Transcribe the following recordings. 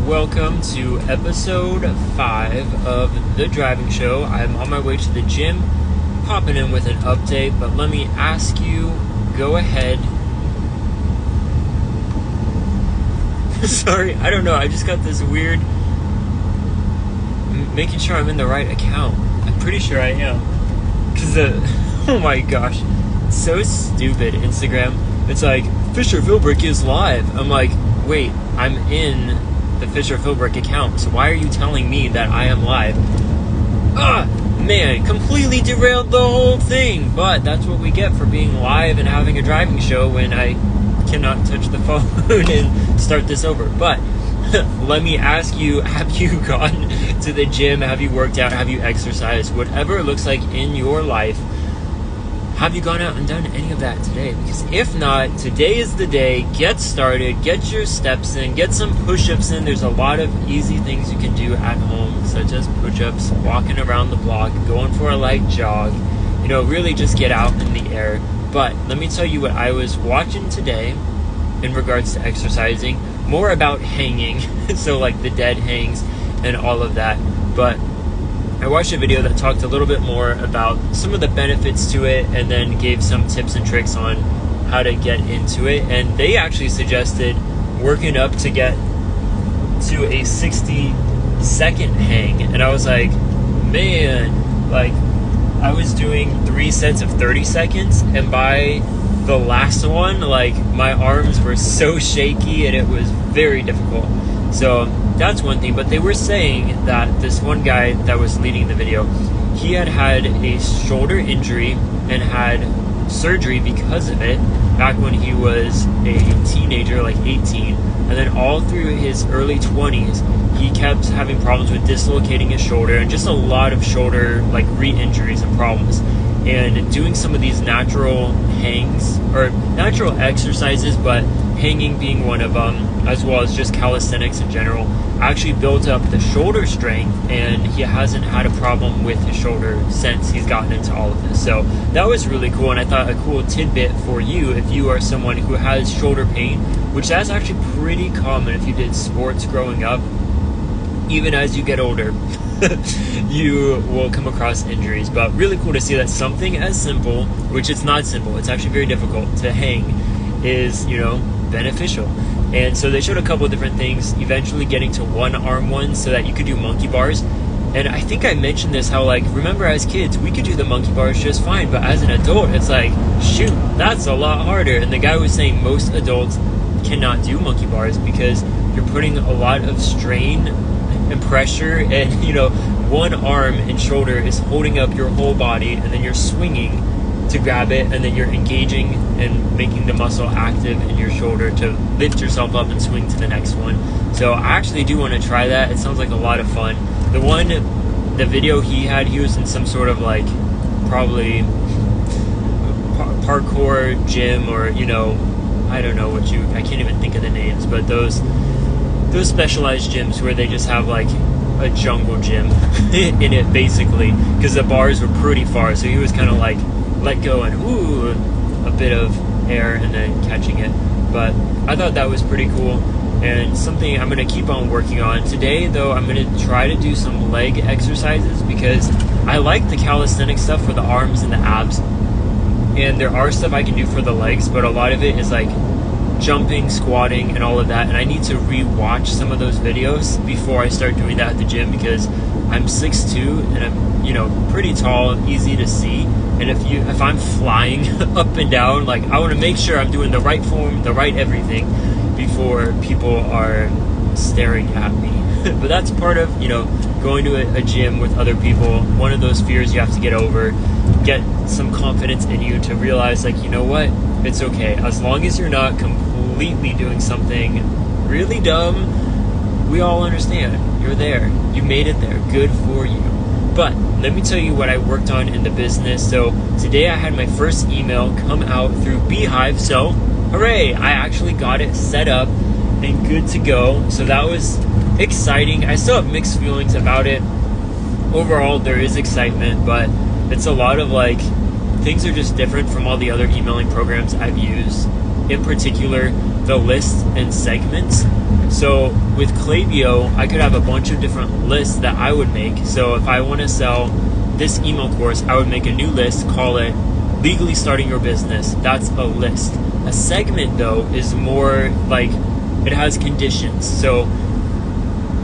welcome to episode 5 of The Driving Show. I'm on my way to the gym, popping in with an update, but let me ask you, go ahead. Sorry, I don't know, I just got this weird, making sure I'm in the right account. I'm pretty sure I am. Because oh my gosh, it's so stupid, Instagram. It's like, Philbrick is live. I'm like, wait, I'm in the Philbrick account, so why are you telling me that I am live? Man, completely derailed the whole thing, but that's what we get for being live and having a driving show when I cannot touch the phone and start this over. But let me ask you, have you gone to the gym? Have you worked out? Have you exercised? Whatever it looks like in your life, have you gone out and done any of that today? Because if not, today is the day. Get started, get your steps in, get some push-ups in. There's a lot of easy things you can do at home, such as push-ups, walking around the block, going for a light jog. Really just get out in the air. But let me tell you what I was watching today in regards to exercising. More about hanging, so like the dead hangs and all of that. But I watched a video that talked a little bit more about some of the benefits to it and then gave some tips and tricks on how to get into it. And they actually suggested working up to get to a 60-second hang. And I was like, man, like I was doing 3 sets of 30 seconds. And by the last one, like my arms were so shaky and it was very difficult. So that's one thing, but they were saying that this one guy that was leading the video, he had a shoulder injury and had surgery because of it back when he was a teenager, like 18, and then all through his early 20s, he kept having problems with dislocating his shoulder and just a lot of shoulder like re-injuries and problems. And doing some of these natural hangs, or natural exercises, but hanging being one of them, as well as just calisthenics in general, actually built up the shoulder strength, and he hasn't had a problem with his shoulder since he's gotten into all of this. So that was really cool, and I thought a cool tidbit for you if you are someone who has shoulder pain, which that's actually pretty common if you did sports growing up. Even as you get older, you will come across injuries. But really cool to see that something as simple, which it's not simple, it's actually very difficult to hang, is, beneficial. And so they showed a couple of different things, eventually getting to one arm ones so that you could do monkey bars. And I think I mentioned this, how like, remember as kids, we could do the monkey bars just fine, but as an adult, it's like, shoot, that's a lot harder. And the guy was saying most adults cannot do monkey bars because you're putting a lot of strain and pressure, and one arm and shoulder is holding up your whole body, and then you're swinging to grab it, and then you're engaging and making the muscle active in your shoulder to lift yourself up and swing to the next one. So I actually do want to try that. It sounds like a lot of fun. The video he was in some sort of like probably parkour gym, or I don't know I can't even think of the names, but those specialized gyms where they just have like a jungle gym in it, basically, because the bars were pretty far, so he was kind of like let go and a bit of air and then catching it. But I thought that was pretty cool and something I'm going to keep on working on. Today though, I'm going to try to do some leg exercises because I like the calisthenic stuff for the arms and the abs, and there are stuff I can do for the legs, but a lot of it is like jumping, squatting, and all of that, and I need to re-watch some of those videos before I start doing that at the gym, because I'm 6'2", and I'm pretty tall, easy to see, and if I'm flying up and down, like I want to make sure I'm doing the right form, the right everything before people are staring at me. But that's part of going to a gym with other people. One of those fears you have to get over, get some confidence in you to realize, like, what, it's okay, as long as you're not completely doing something really dumb. We all understand. You're there. You made it there. Good for you. But let me tell you what I worked on in the business. So today I had my first email come out through Beehiiv. So hooray, I actually got it set up and good to go. So that was exciting. I still have mixed feelings about it. Overall, there is excitement, but it's a lot of like, things are just different from all the other emailing programs I've used. In particular, the lists and segments. So with Klaviyo, I could have a bunch of different lists that I would make. So if I want to sell this email course, I would make a new list, call it Legally Starting Your Business. That's a list. A segment, though, is more like it has conditions. So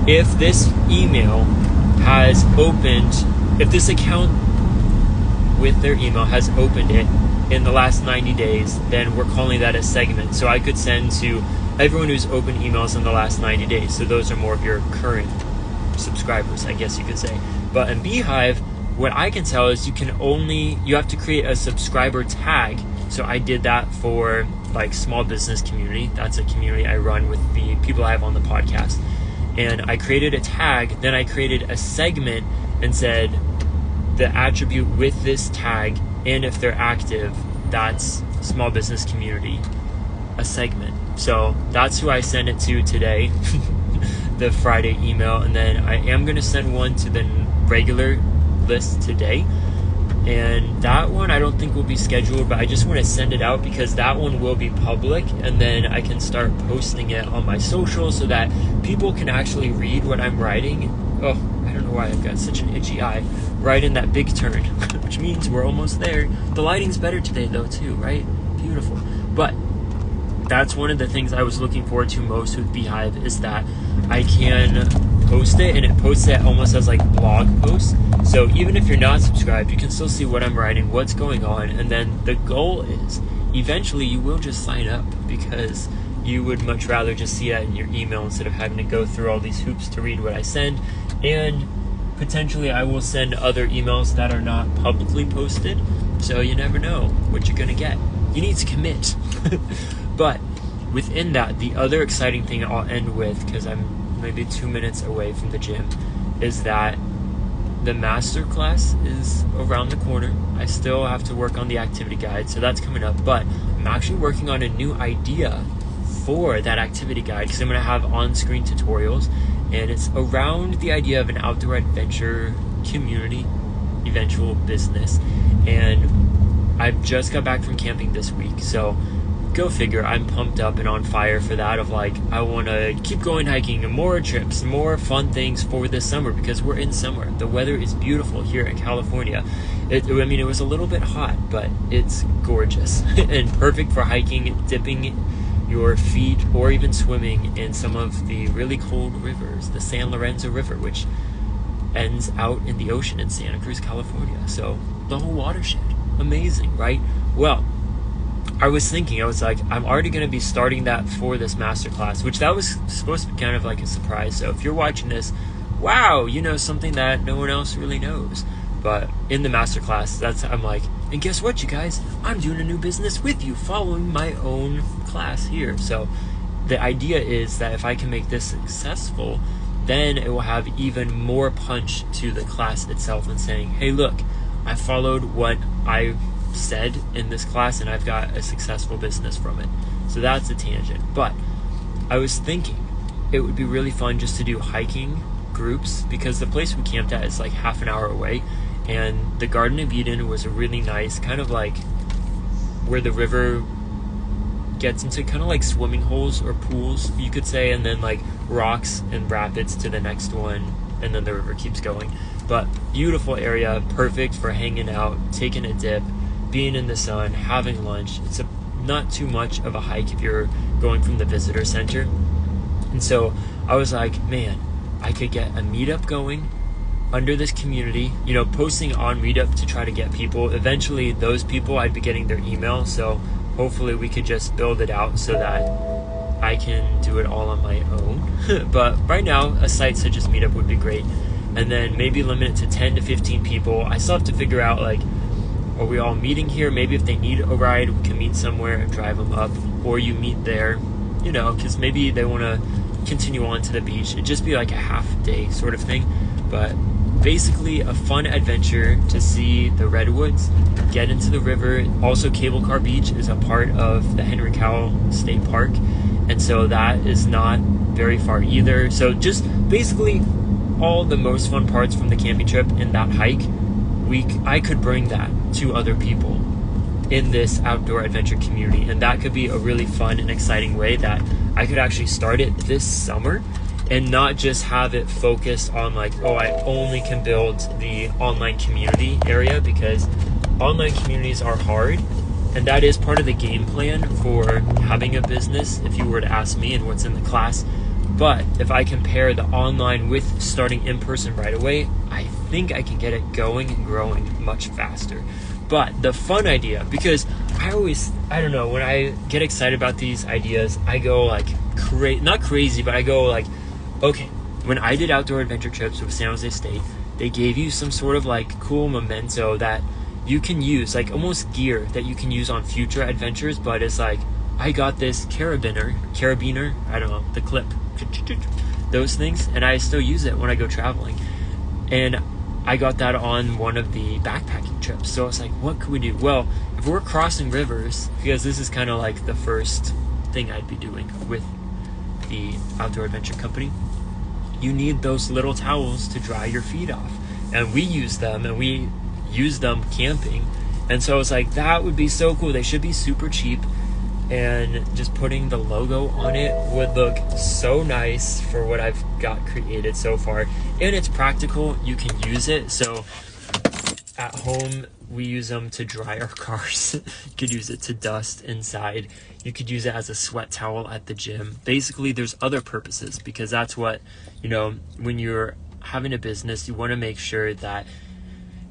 if this email has opened, if this account with their email has opened it in the last 90 days, then we're calling that a segment. So I could send to everyone who's opened emails in the last 90 days. So those are more of your current subscribers, I guess you could say. But in Beehiiv, what I can tell is you have to create a subscriber tag. So I did that for like small business community. That's a community I run with the people I have on the podcast. And I created a tag, then I created a segment and said the attribute with this tag, and if they're active, that's small business community, a segment. So that's who I send it to today, the Friday email. And then I am going to send one to the regular list today. And that one I don't think will be scheduled, but I just want to send it out because that one will be public, and then I can start posting it on my social so that people can actually read what I'm writing. Oh, I don't know why I've got such an itchy eye. Right in that big turn, which means we're almost there. The lighting's better today though too, right? Beautiful. But that's one of the things I was looking forward to most with Beehiiv, is that I can post it, and it posts it almost as like blog posts. So even if you're not subscribed, you can still see what I'm writing, what's going on. And then the goal is eventually you will just sign up, because you would much rather just see that in your email instead of having to go through all these hoops to read what I send. And potentially I will send other emails that are not publicly posted, so you never know what you're gonna get. You need to commit. But within that, the other exciting thing I'll end with, because I'm maybe 2 minutes away from the gym, is that the master class is around the corner. I still have to work on the activity guide, so that's coming up, but I'm actually working on a new idea for that activity guide, because I'm going to have on-screen tutorials, and it's around the idea of an outdoor adventure community, eventual business. And I've just got back from camping this week, so go figure, I'm pumped up and on fire for that, of like, I want to keep going hiking and more trips, more fun things for this summer, because we're in summer. The weather is beautiful here in California. It was a little bit hot, but it's gorgeous and perfect for hiking, dipping your feet, or even swimming in some of the really cold rivers, the San Lorenzo River, which ends out in the ocean in Santa Cruz, California. So the whole watershed, amazing, right? Well, I was like, I'm already going to be starting that for this masterclass, which that was supposed to be kind of like a surprise. So if you're watching this, wow, you know something that no one else really knows. But in the masterclass, I'm like, and guess what, you guys? I'm doing a new business with you, following my own class here. So the idea is that if I can make this successful, then it will have even more punch to the class itself, and saying, hey, look, I followed what I said in this class and I've got a successful business from it. So that's a tangent. But I was thinking it would be really fun just to do hiking groups, because the place we camped at is like half an hour away, and the Garden of Eden was a really nice kind of like where the river gets into kind of like swimming holes or pools, you could say, and then like rocks and rapids to the next one, and then the river keeps going. But beautiful area, perfect for hanging out, taking a dip, being in the sun, having lunch. It's not too much of a hike if you're going from the visitor center. And so I was like, man, I could get a meetup going under this community, posting on Meetup to try to get people. Eventually those people, I'd be getting their email, so hopefully we could just build it out so that I can do it all on my own. But right now, a site such as Meetup would be great. And then maybe limit it to 10 to 15 people. I still have to figure out, like, are we all meeting here? Maybe if they need a ride, we can meet somewhere and drive them up. Or you meet there, because maybe they want to continue on to the beach. It'd just be like a half day sort of thing. But basically a fun adventure to see the redwoods, get into the river. Also, Cable Car Beach is a part of the Henry Cowell State Park. And so that is not very far either. So just basically all the most fun parts from the camping trip in that hike, I could bring that to other people in this outdoor adventure community, and that could be a really fun and exciting way that I could actually start it this summer and not just have it focused on like, oh, I only can build the online community area, because online communities are hard, and that is part of the game plan for having a business, if you were to ask me and what's in the class. But if I compare the online with starting in person right away, I think I can get it going and growing much faster. But the fun idea, because I don't know, when I get excited about these ideas, I go like not crazy, but I go like, okay, when I did outdoor adventure trips with San Jose State, they gave you some sort of like cool memento that you can use, like almost gear that you can use on future adventures. But it's like, I got this carabiner, I don't know, the clip, those things, and I still use it when I go traveling. And I got that on one of the backpacking trips. So it's like, what could we do? Well, if we're crossing rivers, because this is kind of like the first thing I'd be doing with the outdoor adventure company, you need those little towels to dry your feet off. And we use them, and we use them camping. And so it's like, that would be so cool. They should be super cheap, and just putting the logo on it would look so nice for what I've got created so far. And it's practical, you can use it. So at home, we use them to dry our cars. You could use it to dust inside. You could use it as a sweat towel at the gym. Basically, there's other purposes, because that's what, you know, when you're having a business, you want to make sure that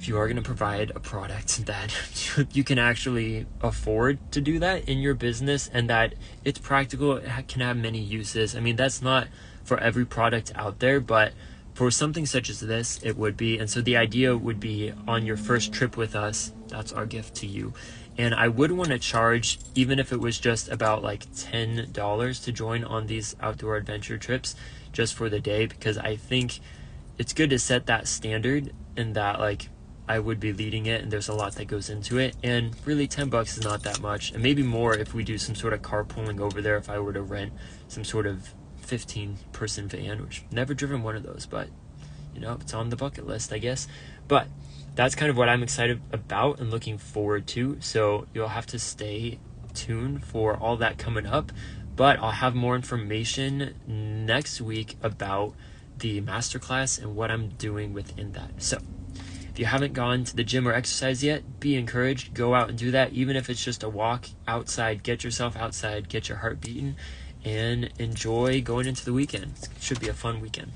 if you are going to provide a product, that you can actually afford to do that in your business, and that it's practical. It can have many uses. I mean, that's not for every product out there, but for something such as this, it would be. And so the idea would be, on your first trip with us, that's our gift to you. And I would want to charge, even if it was just about like $10 to join on these outdoor adventure trips just for the day, because I think it's good to set that standard, and that like I would be leading it, and there's a lot that goes into it. And really, $10 is not that much, and maybe more if we do some sort of carpooling over there, if I were to rent some sort of 15-person van, which I've never driven one of those, but you know, it's on the bucket list, I guess. But that's kind of what I'm excited about and looking forward to. So you'll have to stay tuned for all that coming up, but I'll have more information next week about the masterclass and what I'm doing within that. So if you haven't gone to the gym or exercise yet, be encouraged. Go out and do that, even if it's just a walk outside. Get yourself outside, get your heart beating, and enjoy going into the weekend. It should be a fun weekend.